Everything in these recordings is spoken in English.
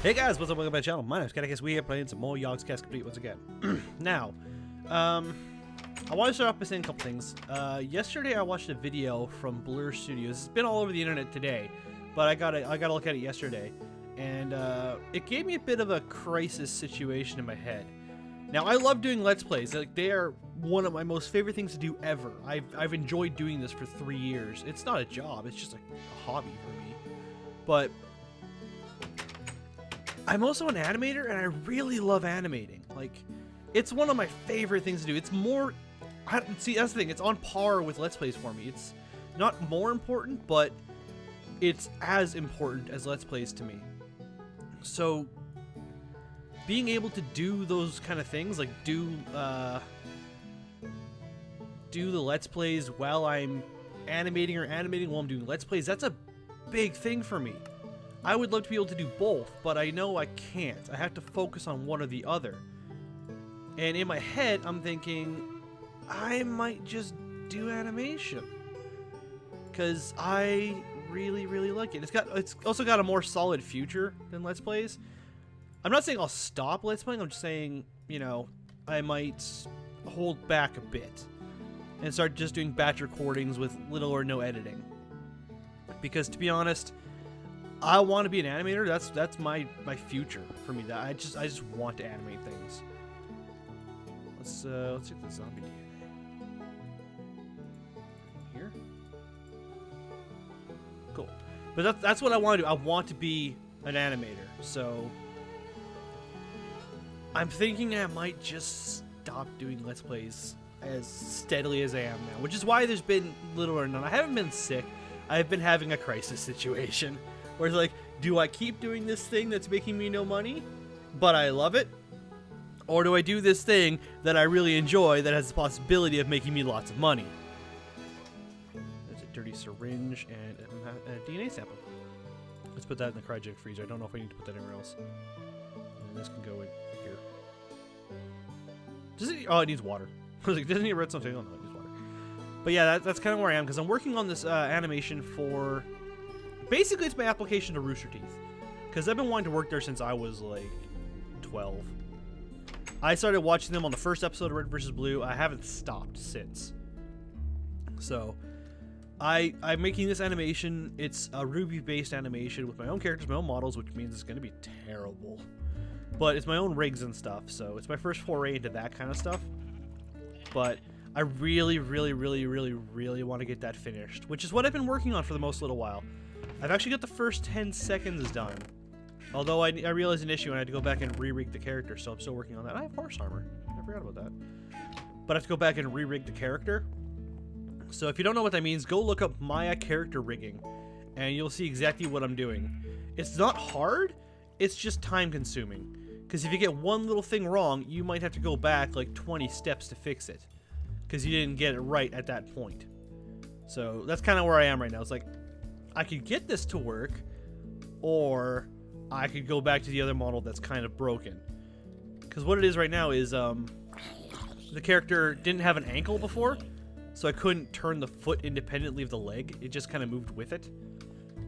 Hey guys, what's up? Welcome back to the channel. My name is Cat. We are playing some more Yogscast Complete once again. Now, I want to start off by saying a couple things. Yesterday I watched a video from Blur Studios. It's been all over the internet today, but I got to look at it yesterday, and it gave me a bit of a crisis situation in my head. Now, I love doing Let's Plays. Like, they are one of my most favorite things to do ever. I've enjoyed doing this for 3 years. It's not a job. It's just a hobby for me. But I'm also an animator, and I really love animating. Like, it's one of my favorite things to do. It's more... see, that's the thing. It's on par with Let's Plays for me. It's not more important, but it's as important as Let's Plays to me. So, being able to do those kind of things, like do the Let's Plays while I'm animating, or animating while I'm doing Let's Plays, that's a big thing for me. I would love to be able to do both, but I know I can't. I have to focus on one or the other. And in my head, I'm thinking, I might just do animation, because I really, really like it. It's also got a more solid future than Let's Plays. I'm not saying I'll stop Let's Playing, I'm just saying, you know, I might hold back a bit and start just doing batch recordings with little or no editing. Because, to be honest, I want to be an animator. That's my future for me. I just want to animate things. Let's take the zombie DNA. Here? Cool. But that's what I want to do. I want to be an animator. So I'm thinking I might just stop doing Let's Plays as steadily as I am now, which is why there's been little or none. I haven't been sick. I've been having a crisis situation where it's like, do I keep doing this thing that's making me no money, but I love it? Or do I do this thing that I really enjoy that has the possibility of making me lots of money? There's a dirty syringe and a DNA sample. Let's put that in the cryogenic freezer. I don't know if I need to put that anywhere else. And this can go in here. Does it? Oh, it needs water. I was like, doesn't it need redstone? Oh, no, it needs water. But yeah, that's kind of where I am, because I'm working on this animation for... Basically, it's my application to Rooster Teeth, because I've been wanting to work there since I was, like, 12. I started watching them on the first episode of Red vs. Blue. I haven't stopped since. So, I'm making this animation. It's a Ruby-based animation with my own characters, my own models, which means it's going to be terrible. But it's my own rigs and stuff, so it's my first foray into that kind of stuff. But I really, really, really, really, really want to get that finished, which is what I've been working on for the most little while. I've actually got the first 10 seconds done. Although I realized an issue and I had to go back and re-rig the character, so I'm still working on that. I have horse armor. I forgot about that. But I have to go back and re-rig the character. So if you don't know what that means, go look up Maya character rigging, and you'll see exactly what I'm doing. It's not hard, it's just time consuming. Because if you get one little thing wrong, you might have to go back like 20 steps to fix it, because you didn't get it right at that point. So that's kind of where I am right now. It's like, I could get this to work, or I could go back to the other model that's kind of broken. Because what it is right now is, the character didn't have an ankle before, so I couldn't turn the foot independently of the leg. It just kind of moved with it.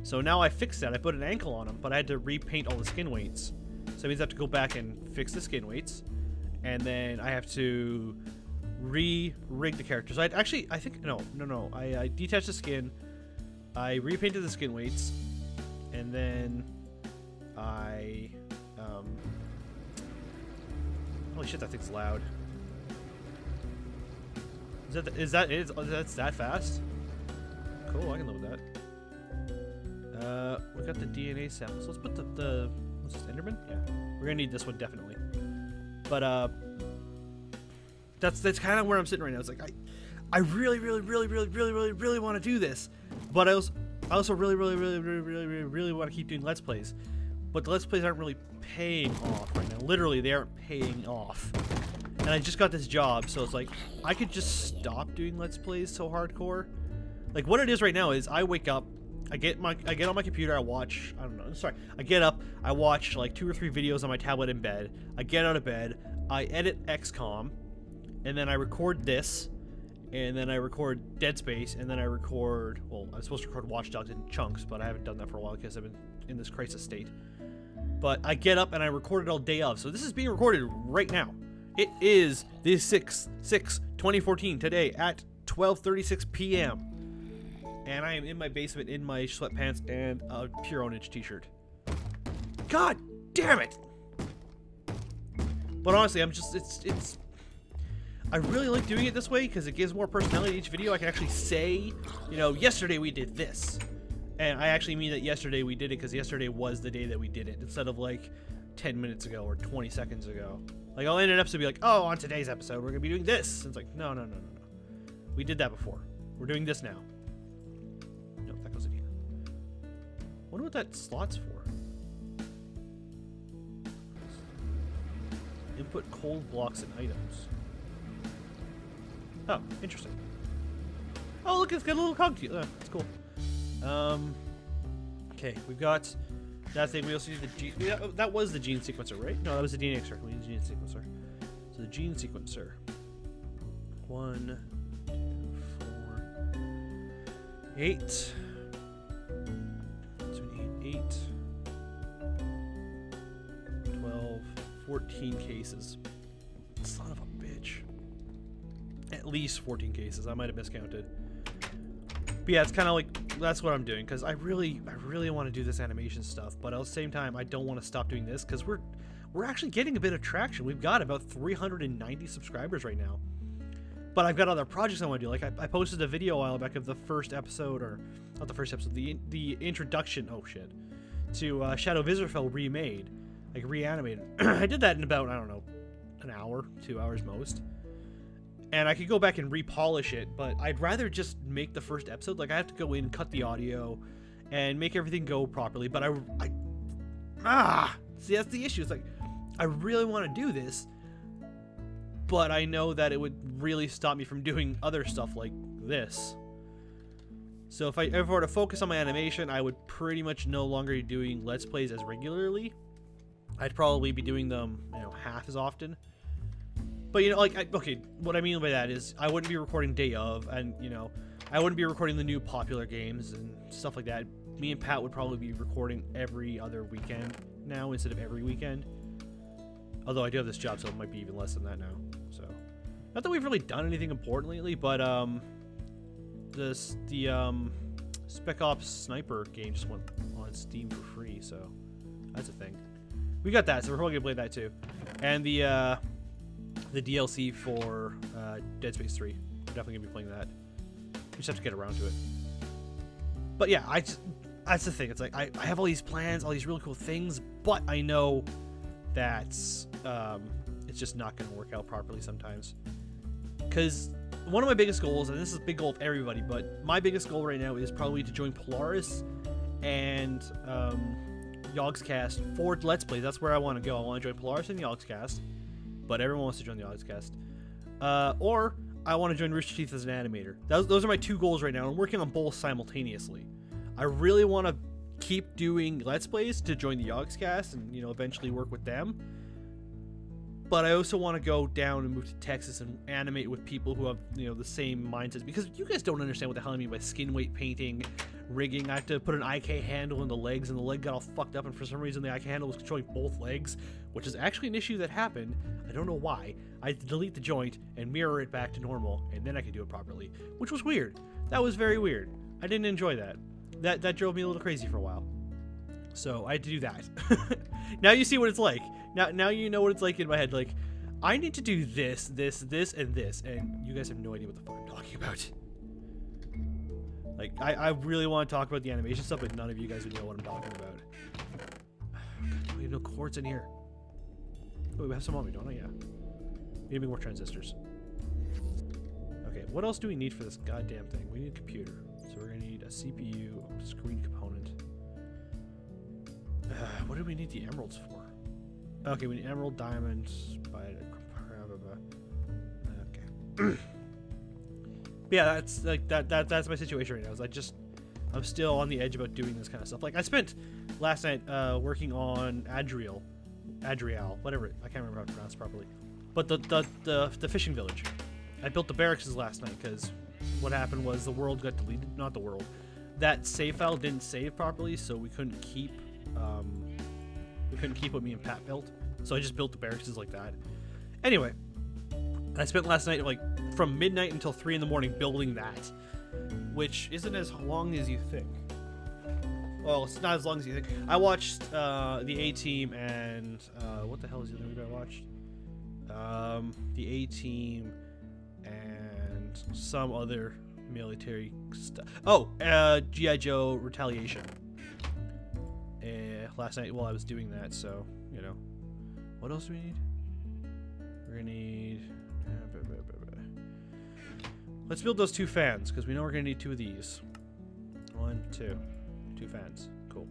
So now I fixed that. I put an ankle on him, but I had to repaint all the skin weights. So that means I have to go back and fix the skin weights, and then I have to re-rig the character. So I think, no. I detached the skin, I repainted the skin weights, and then I, holy shit, that thing's loud. That's that fast? Cool, I can live with that. We got the DNA samples. Let's put the what's this, Enderman? Yeah, we're gonna need this one definitely. But that's kind of where I'm sitting right now. It's like I really want to do this, but I also really want to keep doing Let's Plays. But the Let's Plays aren't really paying off right now. Literally, they aren't paying off. And I just got this job, so it's like, I could just stop doing Let's Plays so hardcore. Like, what it is right now is, I wake up, I get on my computer, I get up, I watch like 2 or 3 videos on my tablet in bed, I get out of bed, I edit XCOM, and then I record this, and then I record Dead Space, and then I record, well, I was supposed to record Watch Dogs in chunks, but I haven't done that for a while because I've been in this crisis state. But I get up and I record it all day of. So this is being recorded right now. It is the 6/6/2014 today at 12:36 p.m. And I am in my basement in my sweatpants and a Pure Ownage t-shirt. God damn it! But honestly, I really like doing it this way because it gives more personality to each video. I can actually say, you know, yesterday we did this. And I actually mean that yesterday we did it because yesterday was the day that we did it, instead of like 10 minutes ago or 20 seconds ago. Like, I'll end an episode and be like, oh, on today's episode, we're going to be doing this. And it's like, no. We did that before. We're doing this now. No, that goes in here. Wonder what that slot's for. Input cold blocks and items. Oh, interesting. Oh, look, it's got a little cog to it. That's cool. Okay, we've got that thing. We also need the gene. That was the gene sequencer, right? No, that was the DNA extractor. We need the gene sequencer. So the gene sequencer. 1, 2, 4, 8. So we need 8, 12, 14 cases. Son of a bitch. At least 14 cases. I might have miscounted. But yeah, it's kind of like, that's what I'm doing, because I really want to do this animation stuff, but at the same time, I don't want to stop doing this, because we're actually getting a bit of traction. We've got about 390 subscribers right now. But I've got other projects I want to do. Like, I posted a video a while back of the first episode, or not the first episode, the introduction, oh shit, to Shadow Vizorfell remade, like reanimated. I did that in about, I don't know, an hour, 2 hours most. And I could go back and repolish it, but I'd rather just make the first episode. Like, I have to go in, cut the audio, and make everything go properly. But see, that's the issue. It's like, I really want to do this, but I know that it would really stop me from doing other stuff like this. So if I ever were to focus on my animation, I would pretty much no longer be doing Let's Plays as regularly. I'd probably be doing them, you know, half as often. But, you know, like, okay, what I mean by that is I wouldn't be recording day of, and, you know, I wouldn't be recording the new popular games and stuff like that. Me and Pat would probably be recording every other weekend now instead of every weekend. Although I do have this job, so it might be even less than that now. So, not that we've really done anything important lately, but, the Spec Ops Sniper game just went on Steam for free, so that's a thing. We got that, so we're probably gonna play that too. And the DLC for Dead Space 3. We're definitely gonna be playing that. We just have to get around to it. But yeah, that's the thing. It's like I have all these plans, all these really cool things, but I know that it's just not gonna work out properly sometimes. Because one of my biggest goals, and this is a big goal of everybody, but my biggest goal right now is probably to join Polaris and Yogscast for Let's Plays. That's where I want to go. I want to join Polaris and Yogscast. But everyone wants to join the Yogscast. Or I want to join Rooster Teeth as an animator. Those are my two goals right now. I'm working on both simultaneously. I really want to keep doing Let's Plays to join the Yogscast and, you know, eventually work with them. But I also want to go down and move to Texas and animate with people who have, you know, the same mindsets. Because you guys don't understand what the hell I mean by skin weight painting, rigging. I had to put an IK handle in the legs, and the leg got all fucked up, and for some reason the IK handle was controlling both legs, which is actually an issue that happened. I don't know why. I had to delete the joint and mirror it back to normal, and then I could do it properly, which was weird. That was very weird. I didn't enjoy that. That drove me a little crazy for a while. So I had to do that. Now you see what it's like. Now you know what it's like in my head. Like, I need to do this, this, and this, and you guys have no idea what the fuck I'm talking about. Like, I really want to talk about the animation stuff, but none of you guys would know what I'm talking about. God, we have no cords in here. Oh, we have some on me, don't I? Yeah. We need to make more transistors. Okay, what else do we need for this goddamn thing? We need a computer. So we're going to need a CPU, a screen component. What do we need the emeralds for? Okay, we need emerald, diamond, okay. Yeah, that's like that's my situation right now. Is I'm still on the edge about doing this kind of stuff. Like, I spent last night working on Adriel, whatever I can't remember how to pronounce it properly. But the fishing village. I built the barracks last night because what happened was the world got deleted. Not the world. That save file didn't save properly, so we couldn't keep We couldn't keep what me and Pat built, so I just built the barracks like that. Anyway, I spent last night like from midnight until 3 in the morning building that, which isn't as long as you think. Well, it's not as long as you think. I watched the A-Team and what the hell is the other movie I watched? The A-Team and some other military stuff. Oh, G.I. Joe Retaliation. Last night while I was doing that, so, you know. What else do we need? We're gonna need... Let's build those 2 fans, because we know we're gonna need 2 of these. 1, 2. 2 fans. Cool.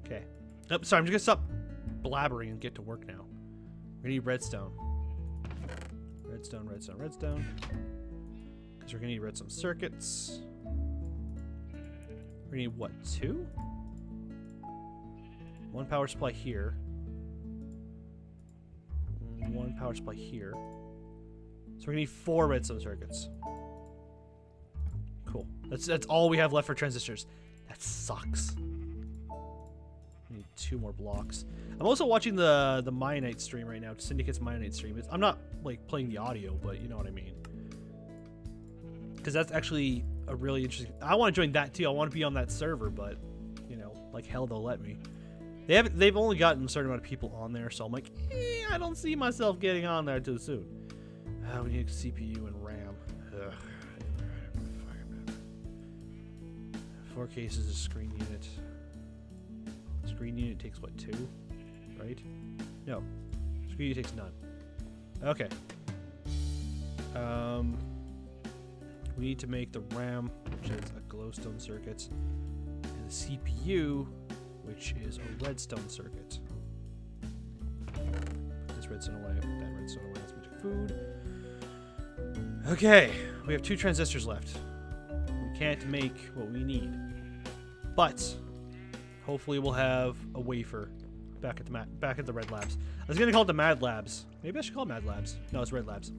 Okay. Oh, sorry, I'm just gonna stop blabbering and get to work now. We're gonna need redstone. Redstone, redstone, redstone. Because we're gonna need redstone circuits. We're gonna need what, 2? 1 power supply here. 1 power supply here. So we're gonna need 4 redstone circuits. Cool. That's all we have left for transistors. That sucks. We need 2 more blocks. I'm also watching the Mionite stream right now. Syndicate's Mionite stream. I'm not like playing the audio, but you know what I mean. Because that's actually a really interesting. I want to join that too. I want to be on that server, but you know, like hell they'll let me. They've only gotten a certain amount of people on there, so I'm like, I don't see myself getting on there too soon. We need CPU and RAM. Ugh. 4 cases of screen unit. Screen unit takes what, 2? Right? No. Screen unit takes none. Okay. We need to make the RAM, which is a glowstone circuit, and the CPU, which is a redstone circuit. Put this redstone away, put that redstone away, let's make food. Okay, we have 2 transistors left. We can't make what we need. But hopefully we'll have a wafer back at the Red Labs. I was gonna call it the Mad Labs. Maybe I should call it Mad Labs. No, it's Red Labs.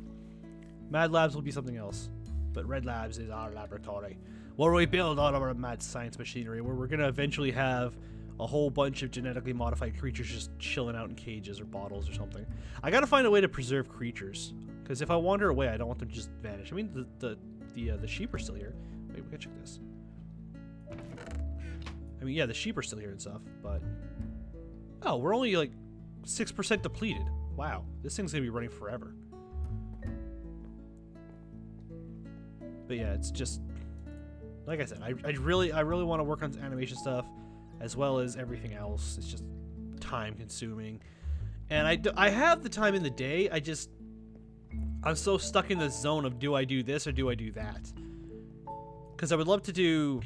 Mad Labs will be something else. But Red Labs is our laboratory, where we build all of our mad science machinery, where we're gonna eventually have a whole bunch of genetically modified creatures just chilling out in cages or bottles or something. I gotta find a way to preserve creatures, because if I wander away, I don't want them to just vanish. I mean, the sheep are still here. Wait, we gotta check this. I mean, yeah, the sheep are still here and stuff, but oh, we're only like 6% depleted. Wow, this thing's gonna be running forever. But yeah, it's just like I said. I really want to work on animation stuff, as well as everything else. It's just time consuming, and I have the time in the day. I'm so stuck in the zone of do I do this or do I do that? Because I would love to do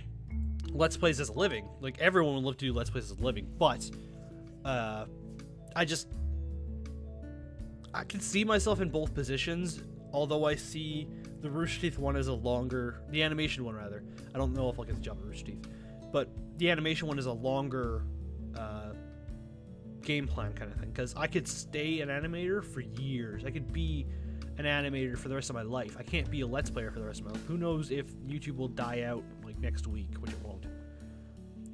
Let's Plays as a living. Like everyone would love to do Let's Plays as a living, but I can see myself in both positions. Although I see the Rooster Teeth one as a longer, the animation one rather. I don't know if I'll get the job at Rooster Teeth, but the animation one is a longer game plan kind of thing. Because I could stay an animator for years. I could be an animator for the rest of my life. I can't be a Let's Player for the rest of my life. Who knows if YouTube will die out like next week, which it won't.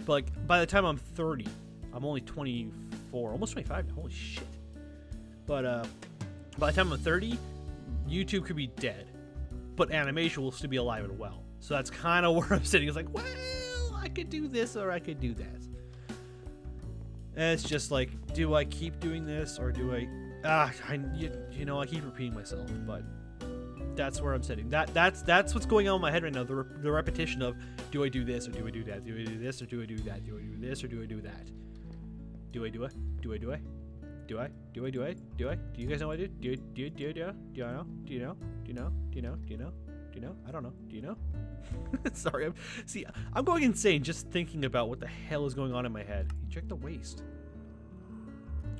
But like by the time I'm 30, I'm only 24, almost 25 now. Holy shit! But by the time I'm 30. YouTube could be dead, but animation will still be alive and well. So that's kind of where I'm sitting. It's like, well, I could do this or I could do that. And it's just like, do I keep doing this or do I? You know, I keep repeating myself, but that's where I'm sitting. That's what's going on in my head right now. The repetition of, do I do this or do I do that? Do I do this or do I do that? Do I do this or do I do that? Do I do it? Do I do it? Do I? Do I do it? Do I? Do you guys know what I do? Do I know? Do you know? Do you know? Do you know? Do you know? Do you know? I don't know. Do you know? Sorry. I'm going insane just thinking about what the hell is going on in my head. Eject the waste.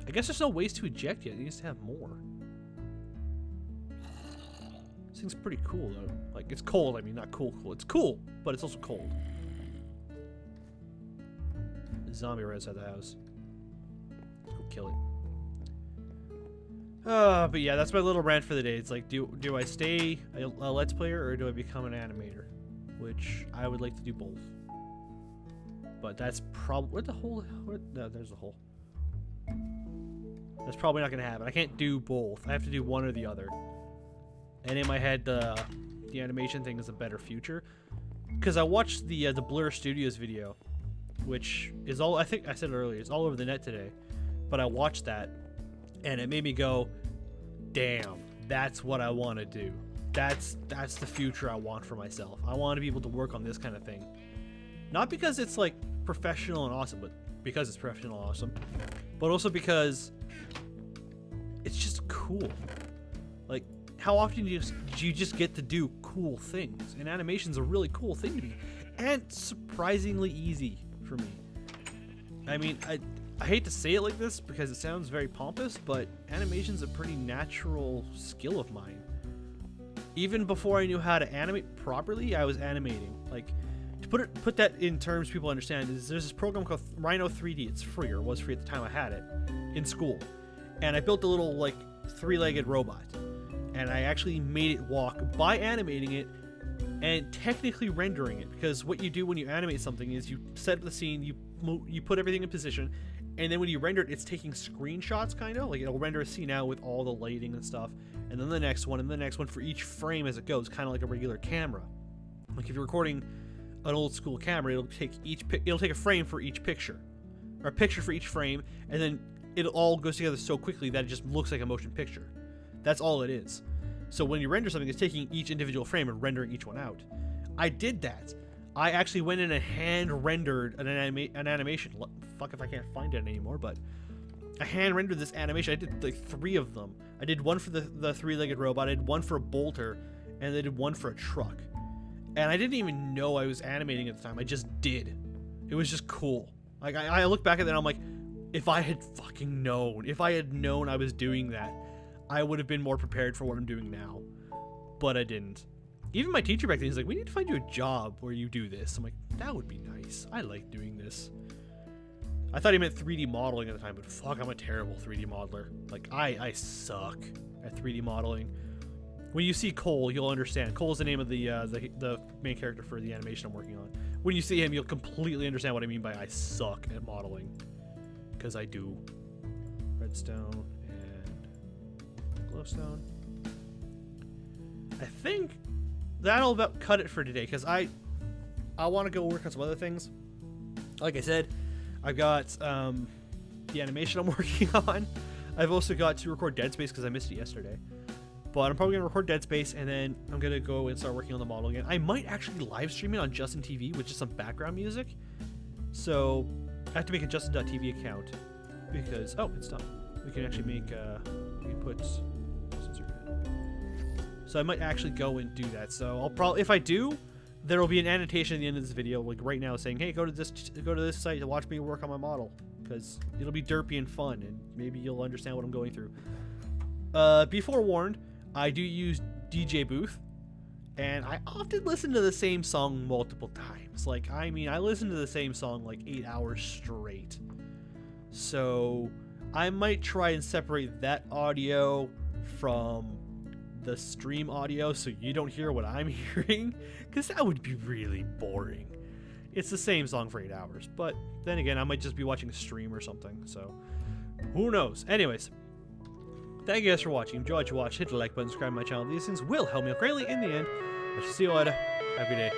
I guess there's no waste to eject yet. You just have more. This thing's pretty cool though. Like it's cold. I mean, not cool. It's cool, but it's also cold. The zombie right outside the house. Let's go kill it. But yeah, that's my little rant for the day. It's like, do I stay a Let's Player or do I become an animator? Which I would like to do both. But that's probably... Where'd the hole... No, there's the hole. That's probably not going to happen. I can't do both. I have to do one or the other. And in my head, the animation thing is a better future. Because I watched the Blur Studios video, which is all... I think I said it earlier. It's all over the net today. But I watched that, and it made me go, damn, that's what I want to do. That's the future I want for myself. I want to be able to work on this kind of thing. Not because it's like professional and awesome, but because it's professional and awesome. But also because it's just cool. Like, how often do you just get to do cool things? And animation's a really cool thing to me. And surprisingly easy for me. I mean, I hate to say it like this because it sounds very pompous, but animation's a pretty natural skill of mine. Even before I knew how to animate properly, I was animating. Like, to put that in terms people understand, is there's this program called Rhino 3D. It's free, or was free at the time I had it, in school. And I built a little, like, 3-legged robot. And I actually made it walk by animating it and technically rendering it. Because what you do when you animate something is you set up the scene, you put everything in position, and then when you render it, it's taking screenshots, kind of. Like, it'll render a scene out with all the lighting and stuff, and then the next one, and the next one for each frame as it goes, kind of like a regular camera. Like, if you're recording an old school camera, it'll take a frame for each picture, or a picture for each frame, and then it all goes together so quickly that it just looks like a motion picture. That's all it is. So when you render something, it's taking each individual frame and rendering each one out. I did that. I actually went in and hand-rendered an animation. Fuck if I can't find it anymore, but I hand-rendered this animation. I did like 3 of them. I did one for the 3-legged robot, I did one for a bolter, and I did one for a truck. And I didn't even know I was animating at the time. I just did. It was just cool. Like, I look back at that and I'm like, if I had fucking known, if I had known I was doing that, I would have been more prepared for what I'm doing now. But I didn't. Even my teacher back then, he's like, we need to find you a job where you do this. I'm like, that would be nice. I like doing this. I thought he meant 3D modeling at the time, but fuck, I'm a terrible 3D modeler. Like, I suck at 3D modeling. When you see Cole, you'll understand. Cole is the name of the main character for the animation I'm working on. When you see him, you'll completely understand what I mean by I suck at modeling. Because I do. Redstone and glowstone. I think that'll about cut it for today, because I want to go work on some other things. Like I said, I've got the animation I'm working on. I've also got to record Dead Space because I missed it yesterday. But I'm probably going to record Dead Space, and then I'm going to go and start working on the model again. I might actually live stream it on Justin TV with just some background music. So I have to make a Justin.tv account because... Oh, it's done. We can actually make... we can put... So I might actually go and do that. So I'll probably... If I do, there will be an annotation at the end of this video, like right now, saying, hey, go to this site to watch me work on my model. Because it'll be derpy and fun, and maybe you'll understand what I'm going through. Be forewarned, I do use DJ Booth, and I often listen to the same song multiple times. Like, I mean, I listen to the same song like 8 hours straight. So I might try and separate that audio from the stream audio so you don't hear what I'm hearing, because that would be really boring. It's the same song for 8 hours, but then again, I might just be watching a stream or something, so who knows. Anyways, thank you guys for watching. If you enjoyed what you watched, hit the like button, subscribe to my channel. These things will help me out greatly in the end. I shall see you later. Have a good day.